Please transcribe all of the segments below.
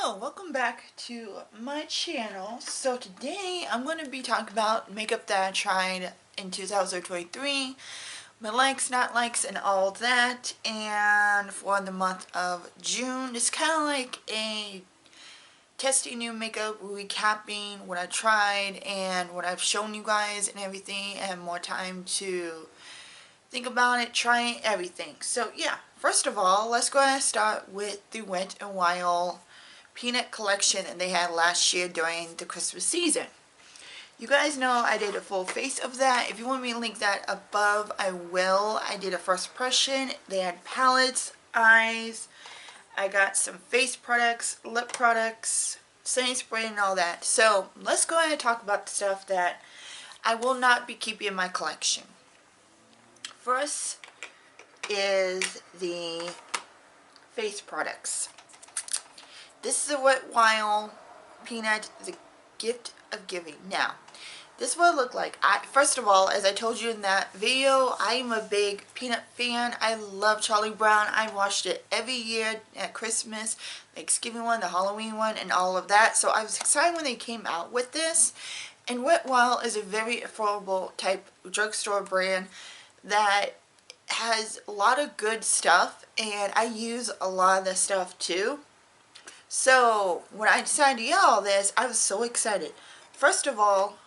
Hello, welcome back to my channel. So today I'm going to be talking about makeup that I tried in 2023, my likes, not likes, and all that. And for the month of June, it's kind of like a testing new makeup, recapping what I tried and what I've shown you guys and everything, and more time to think about it, trying everything. So yeah, first of all, let's go ahead and start with the Wet n Wild peanut collection and they had last year during the Christmas season. You guys know I did a full face of that. If you want me to link that above, I will. I did a first impression. They had palettes, eyes. I got some face products, lip products, setting spray, and all that. So let's go ahead and talk about the stuff that I will not be keeping in my collection. First is the face products. This is a Wet n Wild peanut, the gift of giving. Now, this is what it looked like. First of all, as I told you in that video, I am a big peanut fan. I love Charlie Brown. I watched it every year at Christmas, Thanksgiving one, the Halloween one, and all of that. So I was excited when they came out with this. And Wet n Wild is a very affordable type drugstore brand that has a lot of good stuff, and I use a lot of this stuff too. So when I decided to get all this, I was so excited. First of all,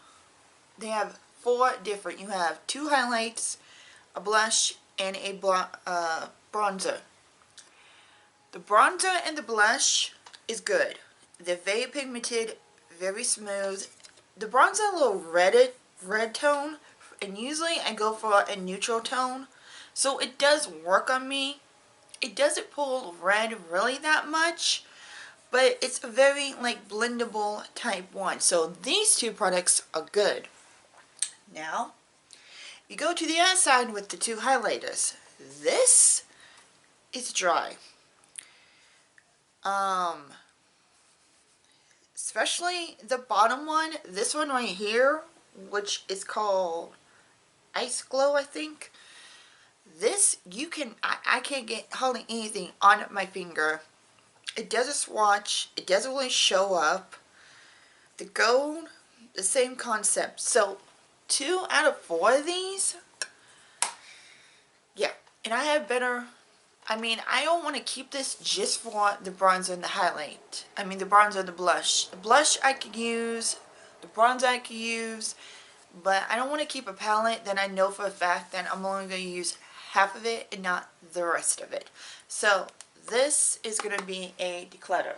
they have four different. You have two highlights, a blush, and a bronzer. The bronzer and the blush is good. They're very pigmented, very smooth. The bronzer a little red tone, and usually I go for a neutral tone, so it does work on me. It doesn't pull red really that much, but it's a very like blendable type one. So these two products are good. Now, you go to the other side with the two highlighters. This is dry. Especially the bottom one, this one right here, which is called Ice Glow, I think. This, I can't get hardly anything on my finger. It doesn't swatch. It doesn't really show up. The gold, the same concept. So 2 out of 4 of these, yeah. And I have better, I don't want to keep this just for the bronzer and the highlight. The bronzer and the blush. The blush I could use, the bronzer I could use, but I don't want to keep a palette that I know for a fact that I'm only going to use half of it and not the rest of it. So this is going to be a declutter.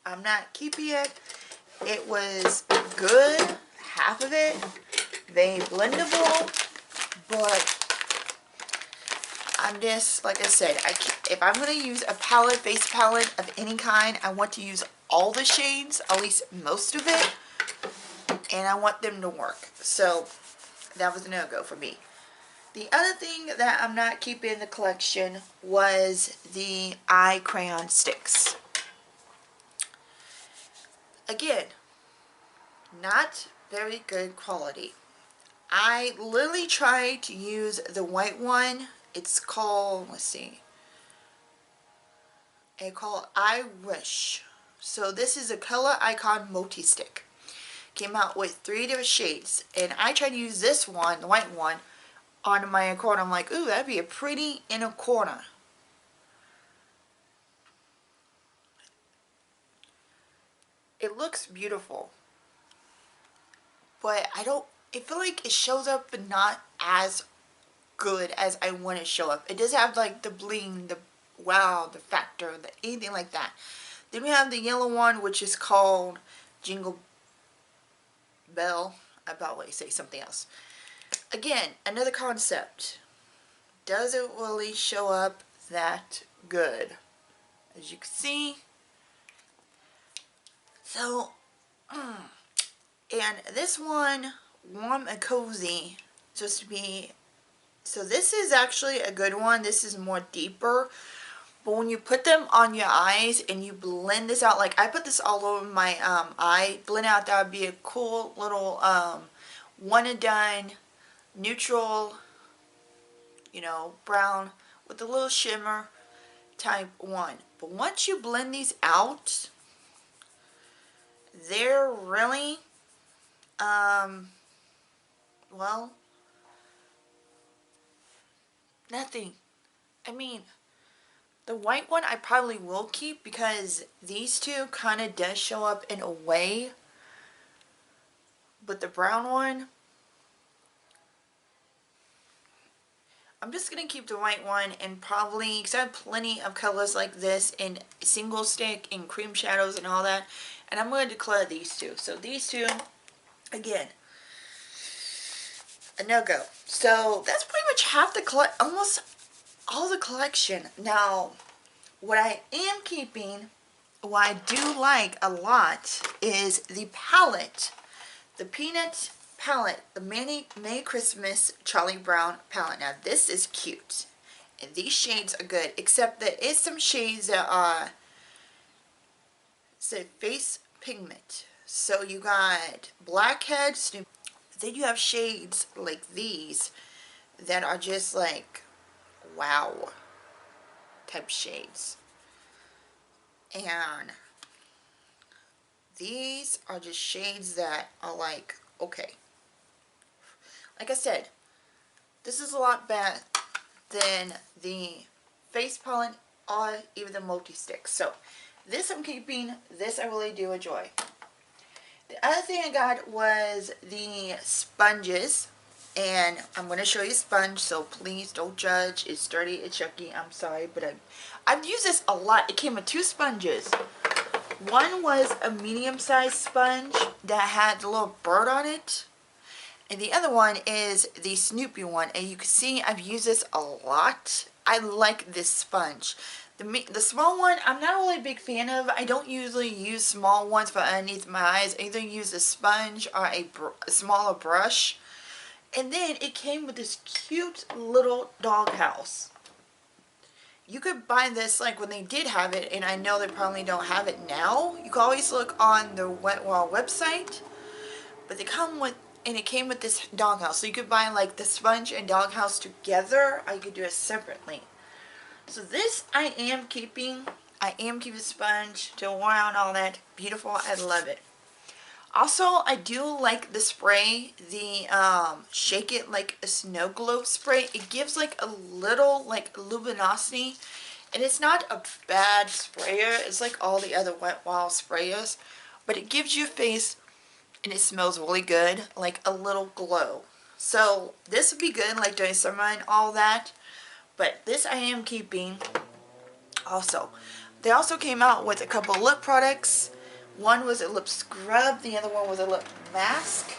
I'm not keeping it. It was good, half of it, very blendable, but I'm just, like I said, if I'm going to use a palette, face palette of any kind, I want to use all the shades, at least most of it, and I want them to work. So that was a no-go for me. The other thing that I'm not keeping in the collection was the eye crayon sticks. Again, not very good quality. I literally tried to use the white one. It's called, let's see, it's called I Wish. So this is a Color Icon multi-stick. Came out with 3 different shades, and I tried to use this one, the white one, on my corner. I'm like, ooh, that'd be a pretty inner corner. It looks beautiful, but I feel like it shows up but not as good as I want it to show up. It does have like the bling, the wow, the factor, anything like that. Then we have the yellow one, which is called Jingle Bell. I about to say something else. Again, another concept. Doesn't really show up that good, as you can see. So, and this one, warm and cozy, just to be. So this is actually a good one. This is more deeper. But when you put them on your eyes and you blend this out, like I put this all over my eye, blend out, that would be a cool little one and done, neutral, brown with a little shimmer. type 1. But once you blend these out, they're really, well, nothing. I mean, the white one I probably will keep because these two kind of does show up in a way. But the brown one, I'm just going to keep the white one and probably, because I have plenty of colors like this in single stick and cream shadows and all that. And I'm going to declare these two. So these two, again, a no-go. So that's pretty much half the almost all the collection. Now, what I am keeping, what I do like a lot, is the palette. The Peanut palette, the Merry Christmas Charlie Brown palette. Now this is cute, and these shades are good, except there is some shades that are face pigment. So you got Blackhead, then you have shades like these that are just like wow type shades, and these are just shades that are like, okay. Like I said, this is a lot better than the face palette or even the multi-stick. So this I'm keeping. This I really do enjoy. The other thing I got was the sponges. And I'm going to show you a sponge, so please don't judge. It's dirty, it's yucky, I'm sorry. But I've used this a lot. It came with 2 sponges. One was a medium-sized sponge that had the little bird on it. And the other one is the Snoopy one. And you can see I've used this a lot. I like this sponge. The small one, I'm not really a big fan of. I don't usually use small ones for underneath my eyes. I either use a sponge or a smaller brush. And then it came with this cute little doghouse. You could buy this like when they did have it, and I know they probably don't have it now. You can always look on the Wetwall website. But they come with, and it came with this doghouse. So you could buy like the sponge and doghouse together, or you could do it separately. So this I am keeping. I am keeping the sponge to wear out all that. Beautiful. I love it. Also, I do like the spray, the Shake It Like a Snow Globe spray. It gives like a little like luminosity, and it's not a bad sprayer. It's like all the other Wet Wild sprayers, but it gives you a face, and it smells really good, like a little glow. So this would be good like during summer and all that, but this I am keeping. Also, they also came out with a couple lip products. One was a lip scrub, the other one was a lip mask.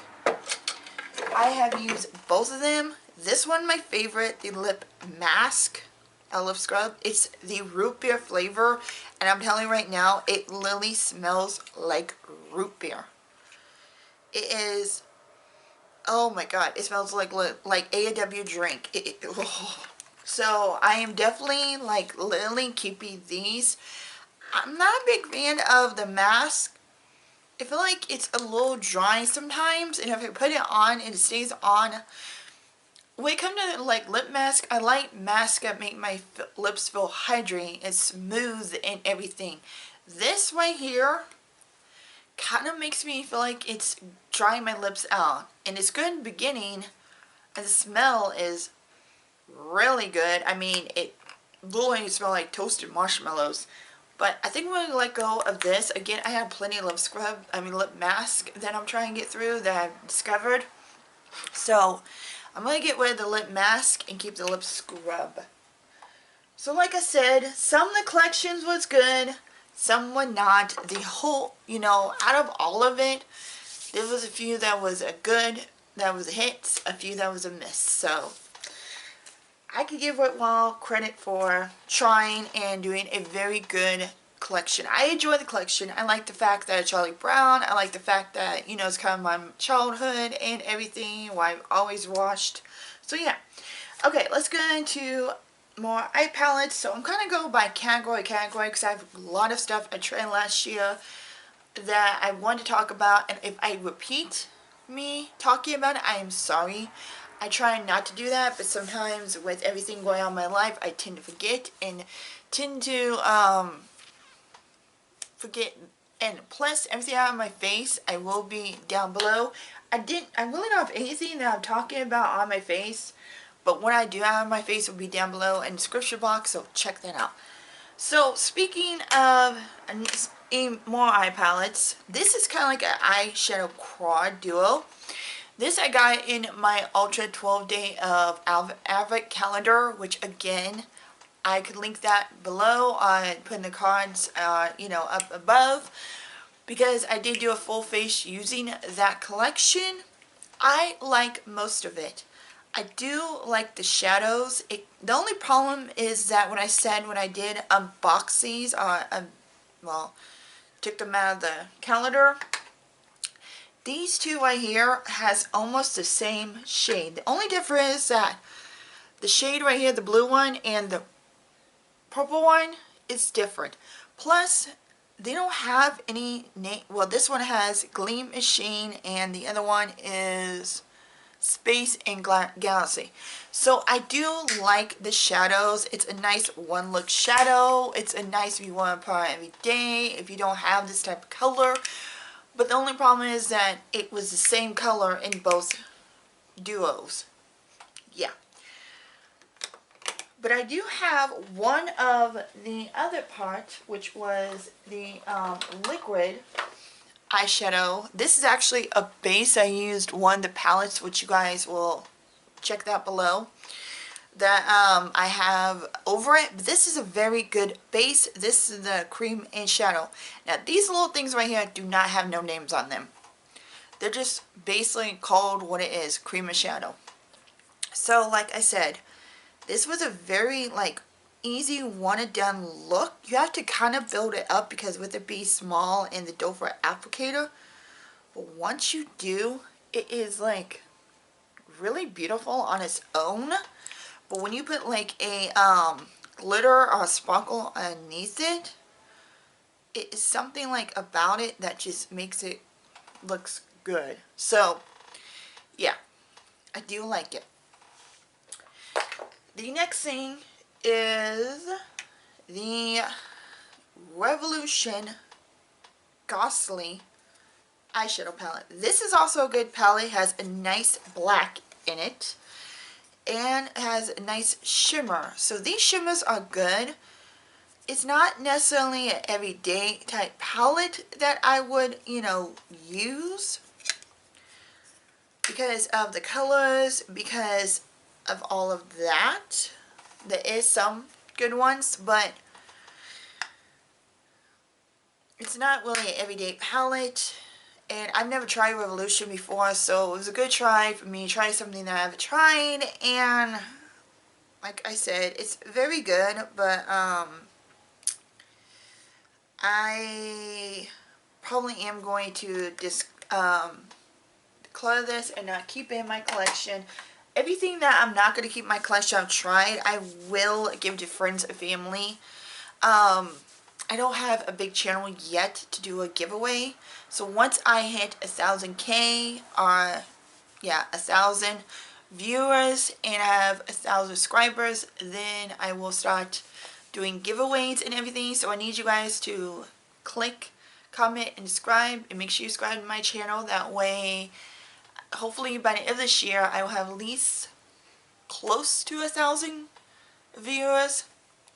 I have used both of them. This one, my favorite, the lip mask, a lip scrub. It's the root beer flavor, and I'm telling you right now, it literally smells like root beer. It is, oh my god, it smells like A&W drink. Oh. So I am definitely like literally keeping these. I'm not a big fan of the mask. I feel like it's a little dry sometimes, and if I put it on and it stays on. When it comes to like lip mask, I like masks that make my lips feel hydrating and smooth and everything. This right here kind of makes me feel like it's drying my lips out, and it's good in the beginning, and the smell is really good. I mean, it literally smells like toasted marshmallows. But I think I'm going to let go of this. Again, I have plenty of lip mask that I'm trying to get through that I've discovered. So I'm going to get rid of the lip mask and keep the lip scrub. So like I said, some of the collections was good, some were not. The whole, out of all of it, there was a few that was a good, that was a hit, a few that was a miss. So I could give Wetwall credit for trying and doing a very good collection. I enjoy the collection. I like the fact that it's Charlie Brown. I like the fact that, it's kind of my childhood and everything, what I've always watched. So yeah. Okay, let's go into more eye palettes. So I'm kind of go by category because I have a lot of stuff I tried last year that I want to talk about. And if I repeat me talking about it, I am sorry. I try not to do that, but sometimes with everything going on in my life, I tend to forget and tend to forget. And plus, everything out of my face, I will be down below. I really don't have anything that I'm talking about on my face, but what I do have on my face will be down below in the description box, so check that out. So speaking of more eye palettes, this is kind of like an eyeshadow quad duo. This I got in my Ultra 12-day of Advent calendar, which again, I could link that below. I put in the cards, you know, up above, because I did do a full face using that collection. I like most of it. I do like the shadows. The only problem is that when I did unbox these, well, took them out of the calendar, these two right here has almost the same shade. The only difference is that the shade right here, the blue one, and the purple one is different. Plus, they don't have any name. Well, this one has Gleam Machine, and the other one is Space and Galaxy. So I do like the shadows. It's a nice one look shadow. It's a nice if you want to apply every day, if you don't have this type of color. But the only problem is that it was the same color in both duos. Yeah. But I do have one of the other parts, which was the liquid eyeshadow. This is actually a base. I used one of the palettes, which you guys will check that below, that I have over it. But this is a very good base. This is the cream and shadow. Now these little things right here do not have no names on them. They're just basically called what it is, cream and shadow. So like I said, this was a very like easy one and done look. You have to kind of build it up because with it being small and the doe foot applicator, but once you do, it is like really beautiful on its own. But when you put like a glitter or a sparkle underneath it, it is something like about it that just makes it looks good. So yeah, I do like it. The next thing is the Revolution Ghostly eyeshadow palette. This is also a good palette. It has a nice black in it and has a nice shimmer. So these shimmers are good. It's not necessarily an everyday type palette that I would, you know, use because of the colors, because of all of that. There is some good ones, but it's not really an everyday palette. And I've never tried Revolution before, so it was a good try for me to try something that I haven't tried. And like I said, it's very good, but I probably am going to just declare this and not keep it in my collection. Everything that I'm not going to keep in my collection I've tried, I will give to friends and family. I don't have a big channel yet to do a giveaway. So once I hit 1,000K, or yeah, 1,000 viewers and have 1,000 subscribers, then I will start doing giveaways and everything. So I need you guys to click, comment, and subscribe, and make sure you subscribe to my channel. That way, hopefully by the end of this year, I will have at least close to 1,000 viewers,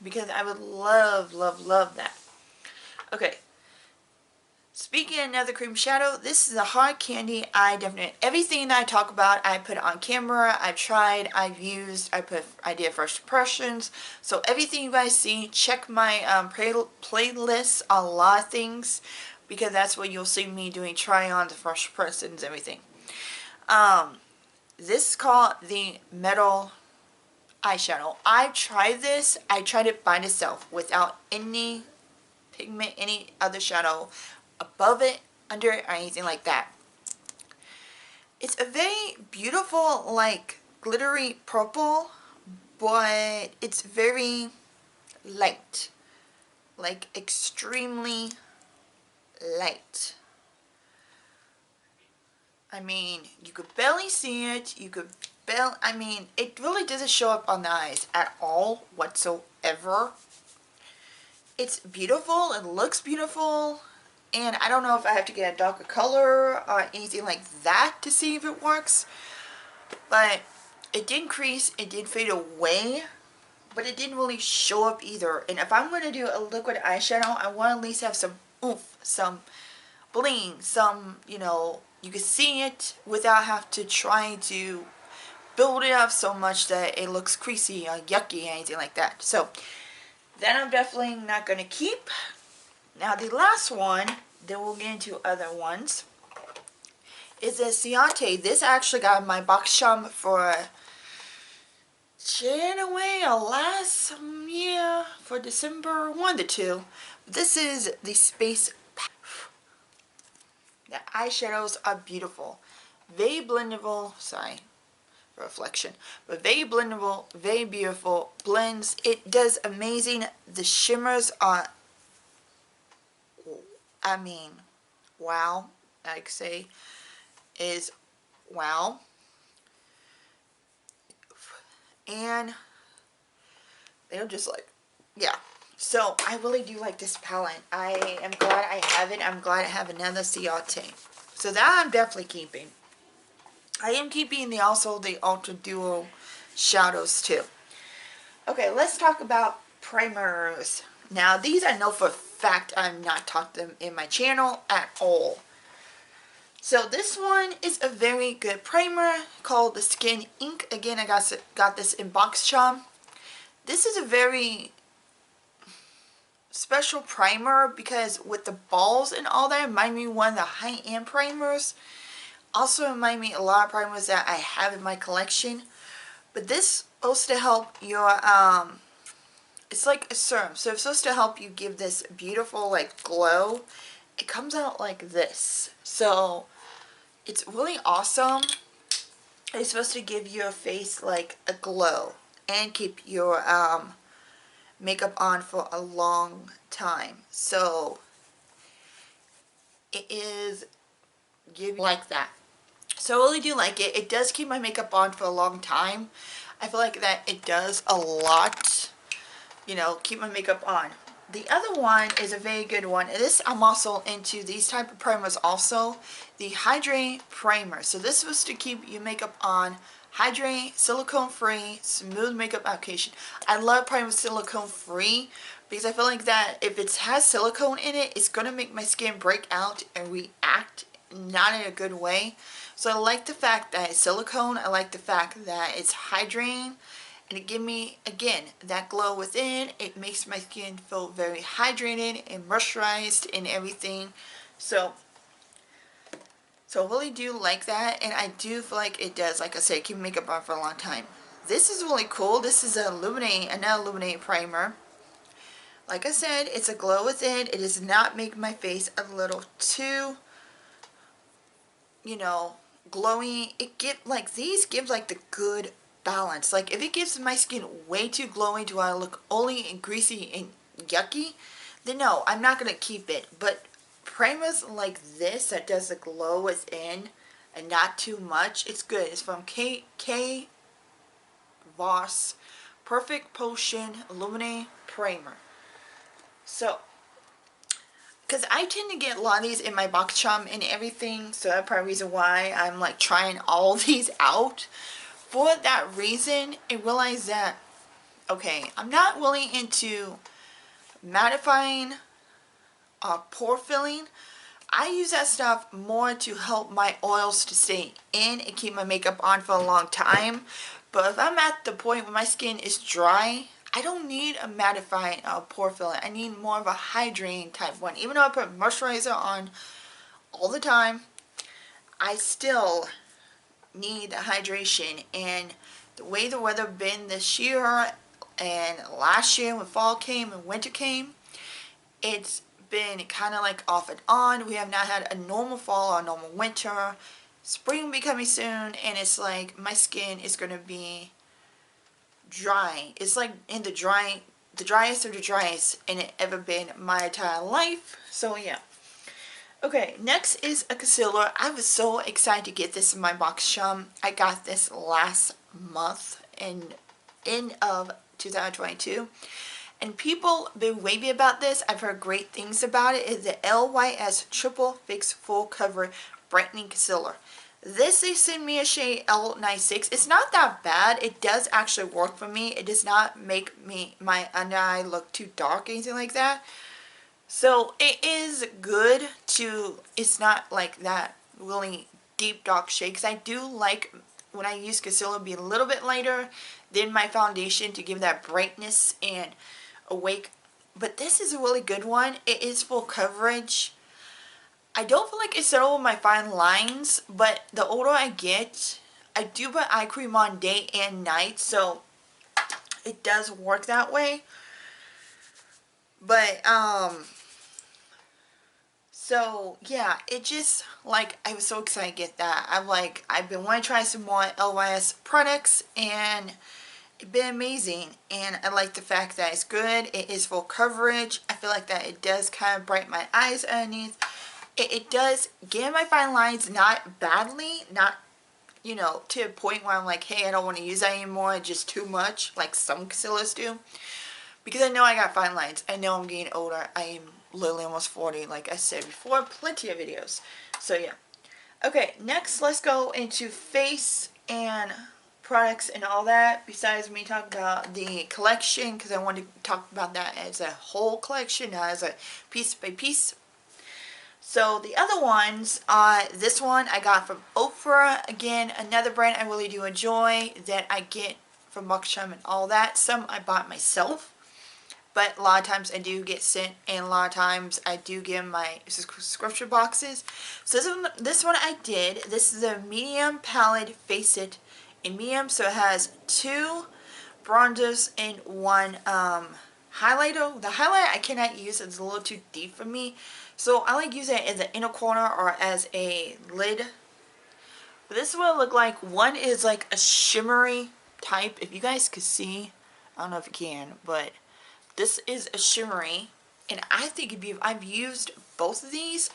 because I would love, love, love that. Okay, speaking of another cream shadow, this is a hard candy eye definite. Everything that I talk about, I put on camera, I've tried, I've used, I did first impressions. So everything you guys see, check my playlist on a lot of things, because that's where you'll see me doing try-ons, first impressions, everything. This is called the Metal eyeshadow. I tried this. I tried it by itself without any pigment, any other shadow above it, under it, or anything like that. It's a very beautiful, like glittery purple, but it's very light, like extremely light. I mean, you could barely see it. You could I mean, it really doesn't show up on the eyes at all whatsoever. It's beautiful, it looks beautiful, and I don't know if I have to get a darker color or anything like that to see if it works, but it did increase, it did fade away, but it didn't really show up either. And if I'm going to do a liquid eyeshadow, I want to at least have some oomph, some bling, some, you know, you can see it without have to try to build it up so much that it looks creasy or yucky or anything like that. So that I'm definitely not going to keep. Now the last one, then we'll get into other ones, is a Ciate. This I actually got in my box shop for January or last year, for December, one of the two. This is the Space. The eyeshadows are beautiful. Very blendable, sorry, reflection, but very blendable, very beautiful, blends. It does amazing. The shimmers are, I mean, wow, I'd say is wow. And they're just like, yeah. So I really do like this palette. I am glad I have it. I'm glad I have another Ciate. So that I'm definitely keeping. I am keeping also the Ultra Duo shadows too. Okay, let's talk about primers. Now these I know for a fact I'm not taught them in my channel at all. So this one is a very good primer called the Skin Ink. Again, I got this in box shop. This is a very special primer because with the balls and all that, it remind me of one of the high-end primers. Also remind me a lot of primers that I have in my collection. But this is supposed to help your, it's like a serum. So it's supposed to help you give this beautiful like glow. It comes out like this. So it's really awesome. It's supposed to give your face like a glow and keep your makeup on for a long time. So it is give like that. So I really do like it. It does keep my makeup on for a long time. I feel like that it does a lot, you know, keep my makeup on. The other one is a very good one. And this, I'm also into these type of primers also. The Hydrate Primer. So this is supposed to keep your makeup on. Hydrate, silicone free, smooth makeup application. I love primer silicone free because I feel like that if it has silicone in it, it's going to make my skin break out and react not in a good way. So I like the fact that it's silicone. I like the fact that it's hydrating. And it gives me, again, that glow within. It makes my skin feel very hydrated and moisturized and everything. So I really do like that. And I do feel like it does, like I said, keep makeup on for a long time. This is really cool. This is another Illuminate Primer. Like I said, it's a glow within. It does not make my face a little too, you know, glowy. It these give like the good balance. Like if it gives my skin way too glowy, do I look oily and greasy and yucky, then no, I'm not gonna keep it. But primers like this that does the glow within and not too much, it's good. It's from K Voss Perfect Potion Illuminate Primer. So because I tend to get a lot of these in my box shop and everything, so that's probably the reason why I'm like trying all these out. For that reason, I realized that, okay, I'm not really into mattifying or pore filling. I use that stuff more to help my oils to stay in and keep my makeup on for a long time. But if I'm at the point where my skin is dry, I don't need a mattifying or pore filling. I need more of a hydrating type one. Even though I put moisturizer on all the time, I still need the hydration. And the way the weather been this year and last year when fall came and winter came, it's been kind of like off and on. We have not had a normal fall or a normal winter. Spring will be coming soon, and it's like my skin is going to be dry. It's like in the driest of the driest and it ever been my entire life. So yeah. Okay, next is a concealer. I was so excited to get this in my box shop. I got this last month and end of 2022. And people been wavy about this. I've heard great things about it. It's the LYS Triple Fix Full Cover Brightening Concealer. This, they sent me a shade L96. It's not that bad. It does actually work for me. It does not make my under eye look too dark or anything like that. So it is good to, it's not like that really deep dark shade. Because I do like when I use concealer be a little bit lighter than my foundation to give that brightness and awake. But this is a really good one. It is full coverage. I don't feel like it's settled with my fine lines, but the older I get, I do put eye cream on day and night, so it does work that way. But so yeah, it just, like, I was so excited to get that. I've been wanting to try some more LYS products, and it's been amazing. And I like the fact that it's good. It is full coverage. I feel like that it does kind of brighten my eyes underneath. It does get my fine lines, not badly, not, you know, to a point where I'm like, hey, I don't want to use that anymore, it's just too much, like some concealers do. Because I know I got fine lines. I know I'm getting older. I am literally almost 40, like I said before, plenty of videos. So yeah. Okay, next let's go into face and products and all that, besides me talking about the collection, because I want to talk about that as a whole collection, not as a piece by piece. So the other ones, this one I got from Ofra, again, another brand I really do enjoy that I get from Bucksham and all that. Some I bought myself, but a lot of times I do get sent, and a lot of times I do get my subscription boxes. So this one I did. This is a medium palette Face It in medium, so it has 2 bronzers and 1 highlighter. The highlighter I cannot use, it's a little too deep for me. So I like using it as an inner corner or as a lid. But this is what it look like. One is like a shimmery type. If you guys could see, I don't know if you can, but this is a shimmery. And I think if I've used both of these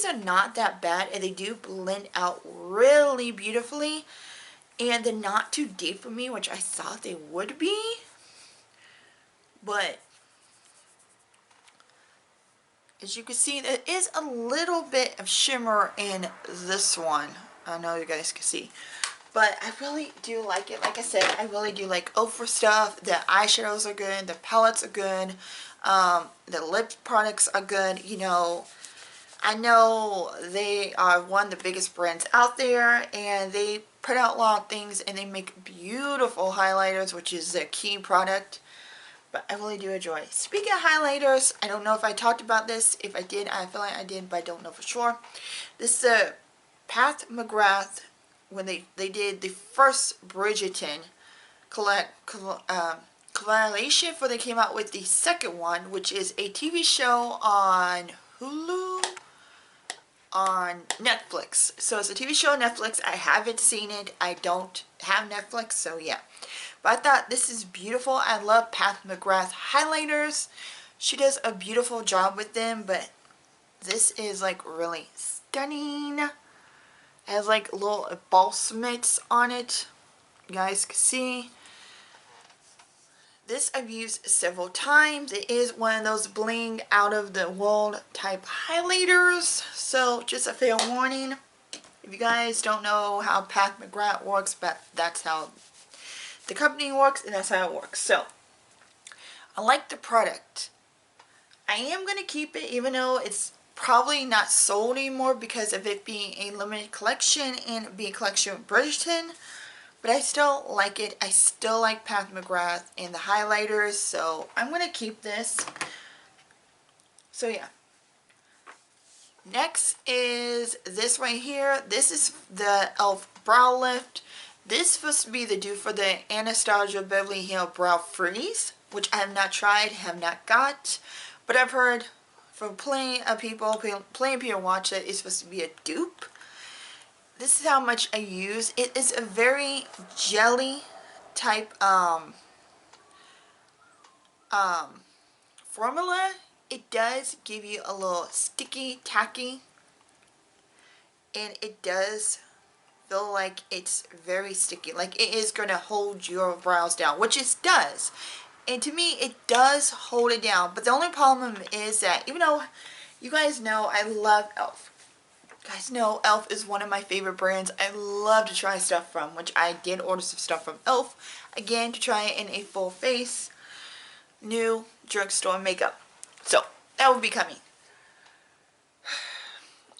are not that bad, and they do blend out really beautifully. And they're not too deep for me, which I thought they would be. But as you can see, there is a little bit of shimmer in this one. I know you guys can see. But I really do like it. Like I said, I really do like Ofra stuff. The eyeshadows are good. The palettes are good. The lip products are good. You know, I know they are one of the biggest brands out there. And they put out a lot of things. And they make beautiful highlighters, which is their key product. But I really do enjoy. Speaking of highlighters, I don't know if I talked about this. If I did, I feel like I did, but I don't know for sure. This is a Pat McGrath, when they did the first Bridgerton collaboration before they came out with the second one, which is a TV show on Hulu, on Netflix. So it's a TV show on Netflix. I haven't seen it. I don't have Netflix, so yeah. But I thought this is beautiful. I love Pat McGrath highlighters. She does a beautiful job with them, but this is like really stunning. It has like little embossments on it. You guys can see. This I've used several times. It is one of those bling out of the world type highlighters. So just a fair warning. If you guys don't know how Pat McGrath works, but that's how the company works, and that's how it works. So I like the product. I am going to keep it, even though it's probably not sold anymore because of it being a limited collection and being a collection with Bridgerton. But I still like it. I still like Pat McGrath and the highlighters, so I'm going to keep this. So yeah. Next is this right here. This is the e.l.f. Brow Lift. This is supposed to be the dupe for the Anastasia Beverly Hills Brow Freeze, which I have not tried, have not got. But I've heard from plenty of people watch it, it's supposed to be a dupe. This is how much I use. It is a very jelly type formula. It does give you a little sticky, tacky, and it does feel like it's very sticky. Like it is going to hold your brows down, which it does. And to me, it does hold it down. But the only problem is that even though you guys know I love e.l.f. You guys know e.l.f. is one of my favorite brands. I love to try stuff from, which I did order some stuff from e.l.f. Again, to try it in a full face, new drugstore makeup. So, that will be coming.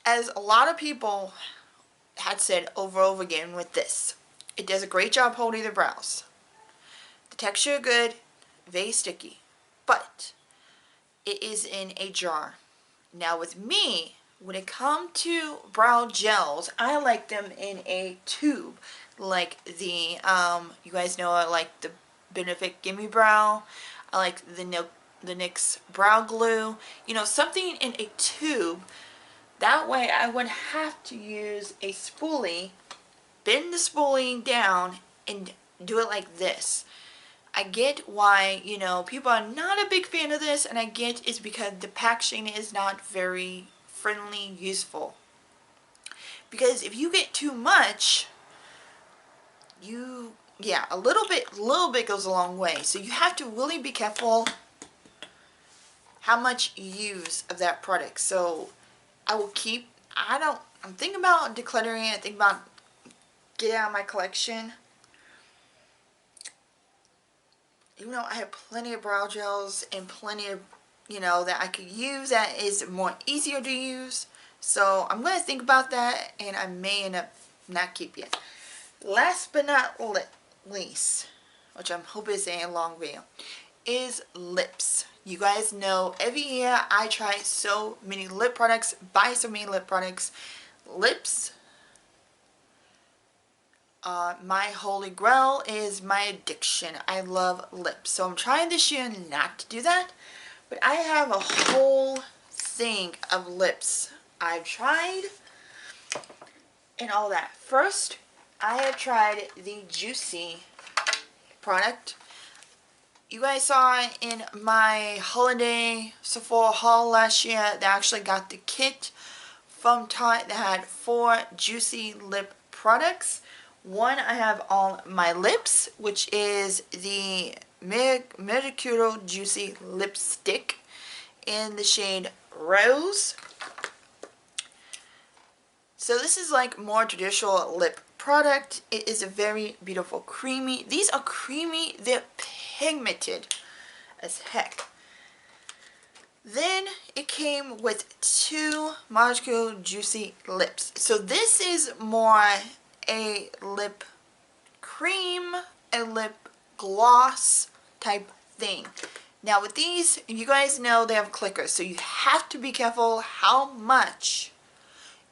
As a lot of people had said over and over again with this, it does a great job holding the brows. The texture good, very sticky, but it is in a jar. Now with me, when it comes to brow gels, I like them in a tube, like the you guys know I like the Benefit Gimme Brow. I like the NYX Brow Glue. You know, something in a tube. That way I wouldn't have to use a spoolie, bend the spoolie down, and do it like this. I get why, you know, people are not a big fan of this, and I get it's because the packaging is not very friendly, useful. Because if you get too much, yeah, a little bit goes a long way. So you have to really be careful how much you use of that product. So I will keep, I'm thinking about decluttering, I think about getting out of my collection. Even though I have plenty of brow gels and plenty of, you know, that I could use that is more easier to use. So I'm going to think about that, and I may end up not keeping it. Last but not least, which I'm hoping is a long video, is lips. You guys know every year I try so many lip products, buy so many lip products. Lips, my holy grail is my addiction. I love lips. So I'm trying this year not to do that. But I have a whole thing of lips I've tried and all that. First, I have tried the Juicy product. You guys saw in my holiday Sephora haul last year that I actually got the kit from Tarte that had 4 Juicy lip products. One I have on my lips, which is the Maracuja Juicy Lipstick in the shade Rose. So this is like more traditional lip product. It is a very beautiful creamy. These are creamy. They're pigmented as heck. Then it came with 2 Maracuja Juicy Lips. So this is more a lip cream, a lip gloss type thing. Now with these, you guys know they have clickers, so you have to be careful how much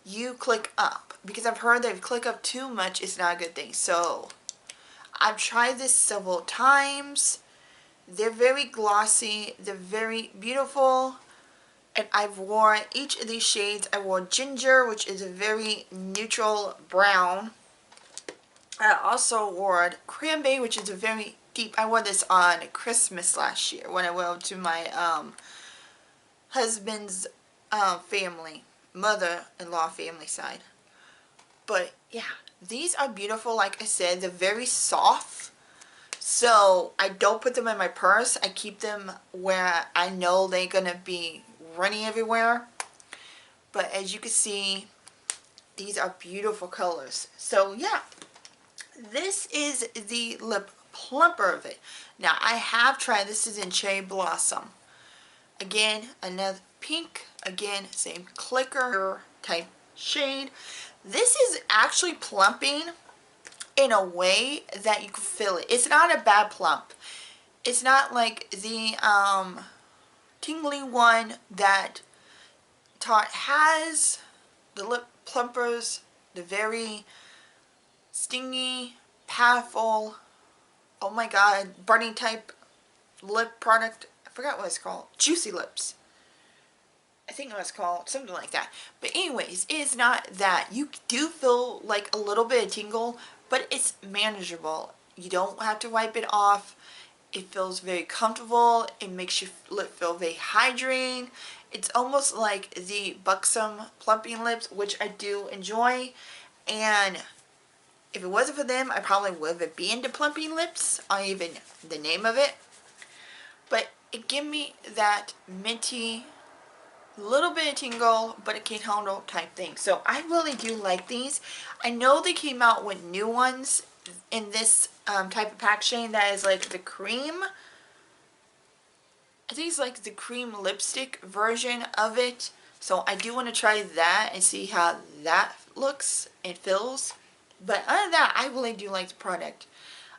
you click up, because I've heard that if you click up too much, it's not a good thing. So I've tried this several times. They're very glossy, they're very beautiful, and I've worn each of these shades. I wore Ginger, which is a very neutral brown. I also wore Cranberry, which is a very deep. I wore this on Christmas last year when I went to my husband's family, mother-in-law family side. But yeah, these are beautiful. Like I said, they're very soft. So I don't put them in my purse. I keep them where I know they're gonna be running everywhere. But as you can see, these are beautiful colors. So yeah, this is the lip plumper of it. Now I have tried, this is in Cherry Blossom. Again, another pink, again, same clicker type shade. This is actually plumping in a way that you can feel it. It's not a bad plump. It's not like the tingly one that Tarte has. The lip plumpers, the very stingy, powerful, oh my god, burning type lip product. I forgot what it's called. Juicy Lips. I think it was called something like that. But anyways, it is not that. You do feel like a little bit of tingle, but it's manageable. You don't have to wipe it off. It feels very comfortable. It makes your lip feel very hydrating. It's almost like the Buxom plumping lips, which I do enjoy. And If it wasn't for them, I probably would have been into plumping lips, or even the name of it. But it gave me that minty, little bit of tingle, but it can handle type thing. So I really do like these. I know they came out with new ones in this type of packaging that is like the cream. I think it's like the cream lipstick version of it. So I do want to try that and see how that looks and feels. But other than that, I really do like the product.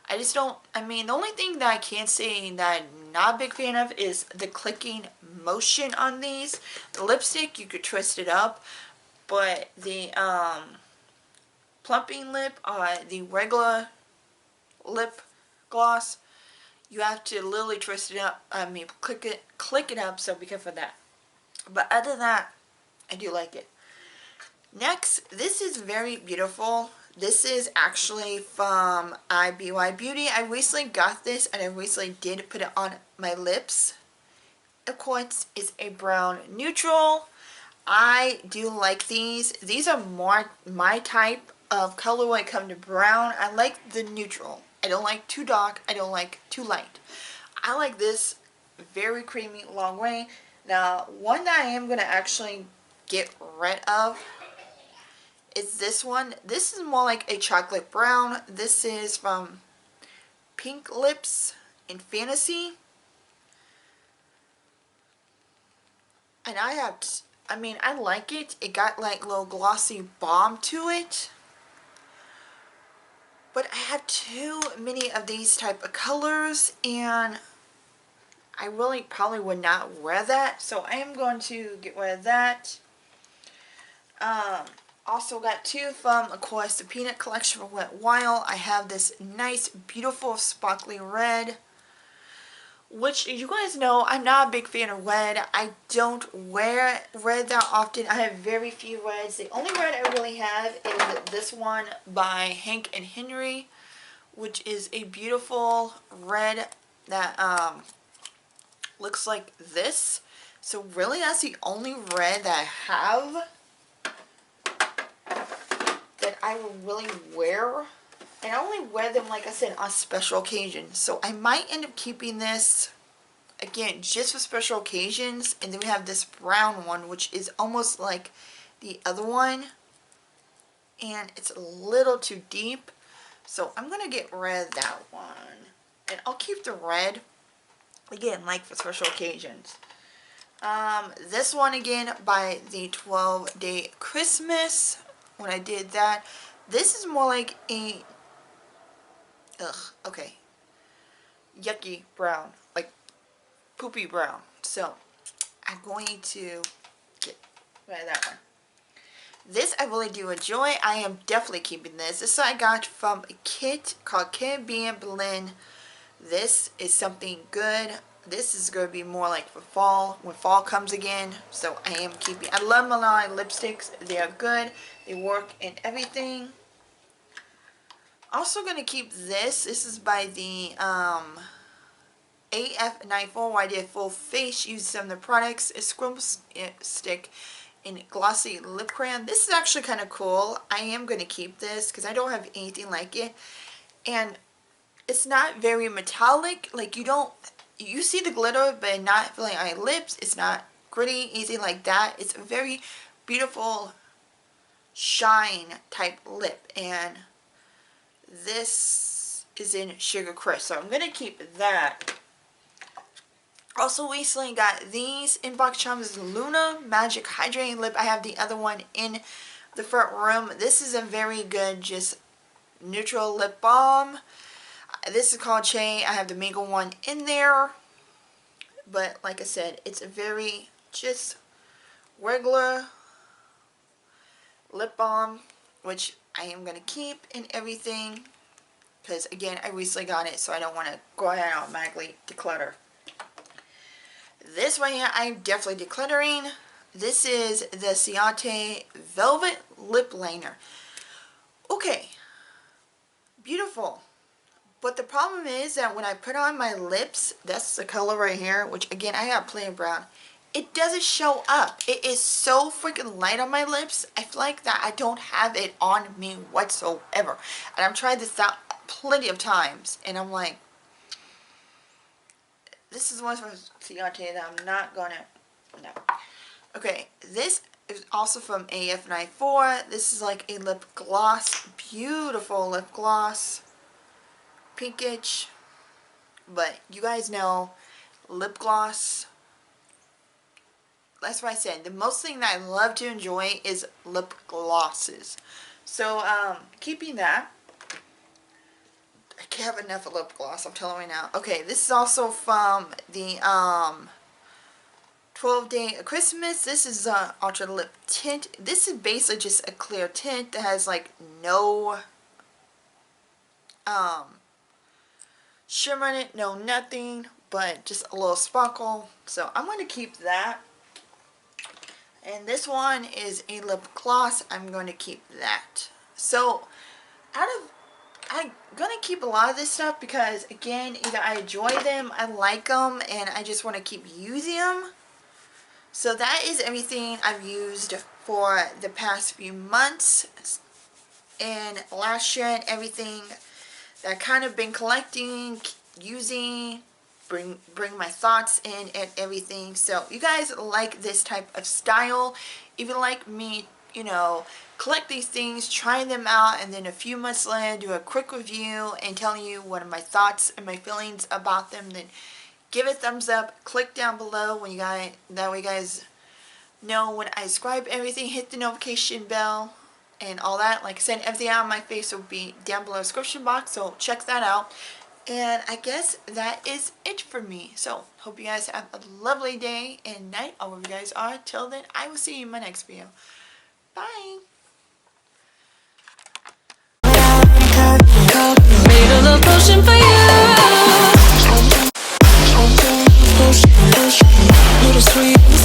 I just don't, I mean, the only thing that I can't say that I'm not a big fan of is the clicking motion on these. The lipstick, you could twist it up, but the plumping lip, the regular lip gloss, you have to literally twist it up, click it up, so be careful of that. But other than that, I do like it. Next, this is very beautiful. This is actually from IBY Beauty. I recently got this and I recently did put it on my lips. Of course, it's a brown neutral. I do like these. These are more my type of color when it comes to brown. I like the neutral. I don't like too dark. I don't like too light. I like this very creamy long way. Now, one that I am going to actually get rid of is this one. This is more like a chocolate brown. This is from Pink Lips in Fantasy. And I like it. It got like a little glossy balm to it. But I have too many of these type of colors and I really probably would not wear that. So I am going to get rid of that. Also got two from, of course, the Peanut Collection for Wet Wild. I have this nice, beautiful, sparkly red, which you guys know I'm not a big fan of red. I don't wear red that often. I have very few reds. The only red I really have is this one by Hank and Henry, which is a beautiful red that looks like this. So really that's the only red that I have that I would really wear. And I only wear them, like I said, on special occasions. So I might end up keeping this, again, just for special occasions. And then we have this brown one, which is almost like the other one. And it's a little too deep. So I'm going to get rid of that one. And I'll keep the red, again, like for special occasions. This one, again, by the 12-Day Christmas. When I did that, this is more like a yucky brown, like poopy brown. So I'm going to get rid of that one. This I really do enjoy. I am definitely keeping this. This I got from a kit called Caribbean Blend. This is something good. This is going to be more like for fall, when fall comes again. So I am keeping, I love Milan lipsticks. They are good. They work in everything. Also going to keep this. This is by the AF94, where I did full face. Use some of the products. It's Scrum Stick in Glossy Lip Crayon. This is actually kind of cool. I am going to keep this because I don't have anything like it. And it's not very metallic. Like you see the glitter, but not feeling on your lips. It's not gritty, anything like that. It's a very beautiful shine type lip. And this is in Sugar Crisp. So I'm going to keep that. Also recently got these in box charms. Luna Magic Hydrating Lip. I have the other one in the front room. This is a very good just neutral lip balm. This is called Ciate. I have the mango one in there. But like I said, it's a very just regular lip balm, which I am going to keep in everything. Because again, I recently got it, so I don't want to go ahead and automatically declutter. This right here, I'm definitely decluttering. This is the Ciate Velvet Lip Liner. Okay. Beautiful. But the problem is that when I put on my lips, that's the color right here, which again, I have plain brown. it doesn't show up. It is so freaking light on my lips. I feel like that I don't have it on me whatsoever. And I've tried this out plenty of times, and I'm like, this is one from Ciate that I'm not gonna, no. Okay, this is also from AF94. This is like a lip gloss. Beautiful lip gloss. Pinkish. But you guys know, lip gloss, that's what I said. The most thing that I love to enjoy is lip glosses. So, keeping that. I can't have enough of lip gloss, I'm telling you now. Okay, this is also from the 12-Day Christmas. This is Ultra Lip Tint. This is basically just a clear tint that has like no shimmer in it, no nothing, but just a little sparkle. So I'm going to keep that. And this one is a lip gloss. I'm going to keep that. So I'm going to keep a lot of this stuff because, again, either I enjoy them, I like them, and I just want to keep using them. So that is everything I've used for the past few months and last year, and everything that I've kind of been collecting, using, bring my thoughts in and everything. So you guys like this type of style, even like me, you know, collect these things, try them out, and then a few months later do a quick review and tell you what are my thoughts and my feelings about them. Then give it a thumbs up, click down below when you guys, that way you guys know when I subscribe everything, hit the notification bell and all that. Like I said, everything on my face will be down below the description box, so check that out. And I guess that is it for me. So hope you guys have a lovely day and night, or wherever you guys are. Till then, I will see you in my next video. Bye. Made a little potion for you. Little sweet.